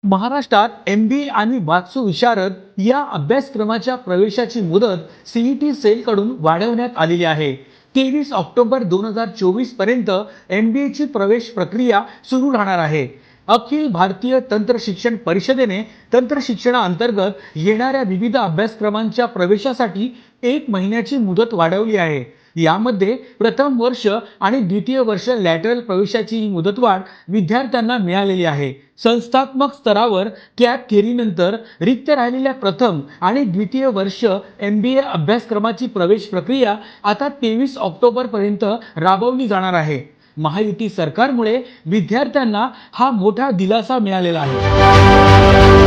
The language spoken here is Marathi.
महाराष्ट्रात MBA आणि वास्तू विशारद या अभ्यासक्रमाच्या प्रवेशाची मुदत CET सेलकडून वाढवण्यात आलेली आहे। 23 ऑक्टोबर 2024 पर्यंत MBA ची प्रवेश प्रक्रिया सुरू राहणार आहे। अखिल भारतीय तंत्र शिक्षण परिषदेने तंत्र शिक्षणाअंतर्गत येणाऱ्या विविध अभ्यासक्रमांच्या प्रवेशासाठी 1 महिन्याची मुदत वाढवली आहे। यामध्ये प्रथम वर्ष आणि द्वितीय वर्ष लॅटरल प्रवेशाची ही मुदतवाढ विद्यार्थ्यांना मिळालेली आहे। संस्थात्मक स्तरावर कॅप थेरीनंतर रिक्त राहिलेल्या प्रथम आणि द्वितीय वर्ष MBA अभ्यासक्रमाची प्रवेश प्रक्रिया आता 23 ऑक्टोबर पर्यंत राबवली जाणार आहे। महायुती सरकारमुळे विद्यार्थ्यांना हा मोठा दिलासा मिळालेला आहे।